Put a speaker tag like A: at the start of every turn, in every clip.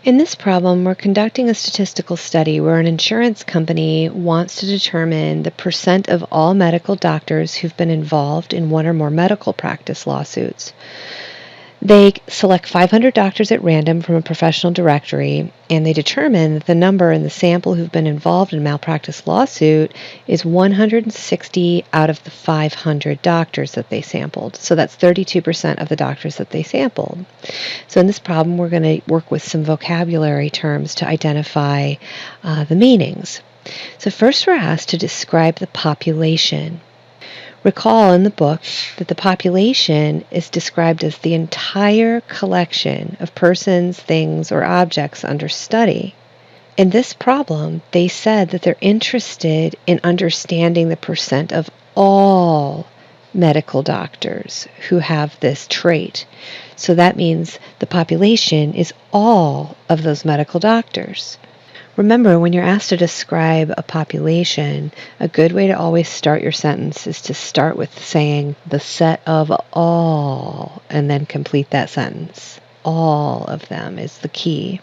A: In this problem, we're conducting a statistical study where an insurance company wants to determine the percent of all medical doctors who've been involved in one or more medical practice lawsuits. They select 500 doctors at random from a professional directory, and they determine that the number in the sample who've been involved in a malpractice lawsuit is 160 out of the 500 doctors that they sampled. So that's 32% of the doctors that they sampled. So in this problem, we're going to work with some vocabulary terms to identify the meanings. So first we're asked to describe the population. Recall in the book that the population is described as the entire collection of persons, things, or objects under study. In this problem, they said that they're interested in understanding the percent of all medical doctors who have this trait. So that means the population is all of those medical doctors. Remember, when you're asked to describe a population, a good way to always start your sentence is to start with saying the set of all, and then complete that sentence. All of them is the key.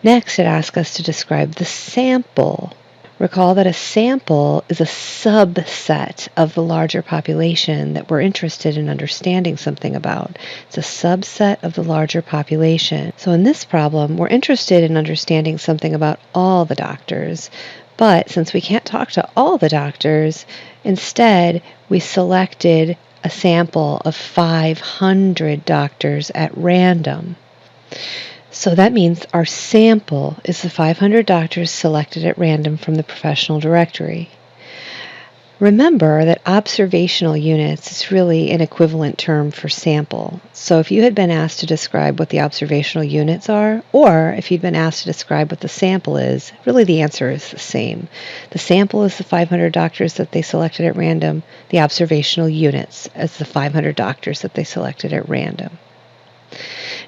A: Next, it asks us to describe the sample. Recall that a sample is a subset of the larger population that we're interested in understanding something about. It's a subset of the larger population. So in this problem, we're interested in understanding something about all the doctors. But since we can't talk to all the doctors, instead we selected a sample of 500 doctors at random. So that means our sample is the 500 doctors selected at random from the professional directory. Remember that observational units is really an equivalent term for sample. So if you had been asked to describe what the observational units are, or if you'd been asked to describe what the sample is, really the answer is the same. The sample is the 500 doctors that they selected at random, the observational units as the 500 doctors that they selected at random.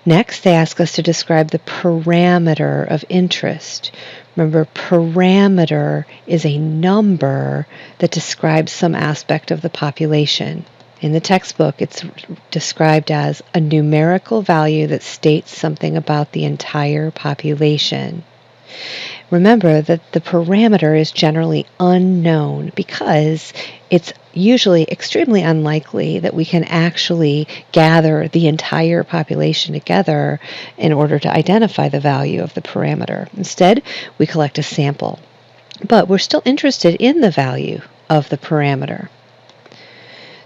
A: Next, they ask us to describe the parameter of interest. Remember, parameter is a number that describes some aspect of the population. In the textbook, it's described as a numerical value that states something about the entire population. Remember that the parameter is generally unknown because it's usually extremely unlikely that we can actually gather the entire population together in order to identify the value of the parameter. Instead, we collect a sample. But we're still interested in the value of the parameter.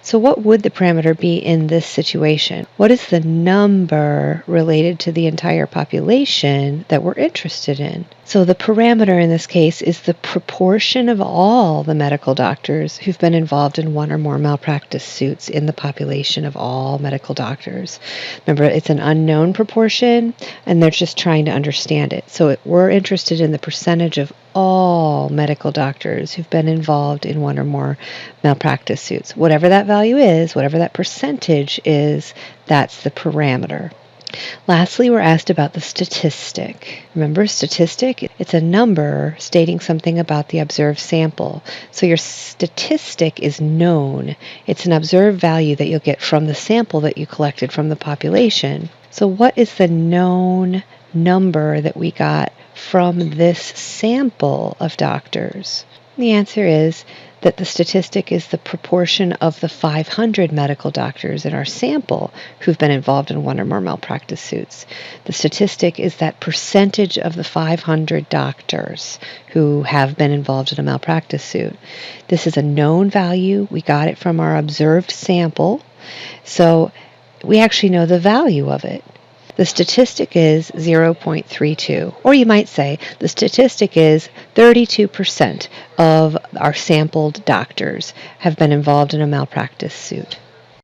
A: So what would the parameter be in this situation? What is the number related to the entire population that we're interested in? So the parameter in this case is the proportion of all the medical doctors who've been involved in one or more malpractice suits in the population of all medical doctors. Remember, it's an unknown proportion, and they're just trying to understand it. So we're interested in the percentage of all medical doctors who've been involved in one or more malpractice suits. Whatever that value is, whatever that percentage is, that's the parameter. Lastly, we're asked about the statistic. Remember, statistic, it's a number stating something about the observed sample. So your statistic is known. It's an observed value that you'll get from the sample that you collected from the population. So what is the known number that we got from this sample of doctors? The answer is that the statistic is the proportion of the 500 medical doctors in our sample who've been involved in one or more malpractice suits. The statistic is that percentage of the 500 doctors who have been involved in a malpractice suit. This is a known value. We got it from our observed sample, so we actually know the value of it. The statistic is 0.32, or you might say the statistic is 32% of our sampled doctors have been involved in a malpractice suit.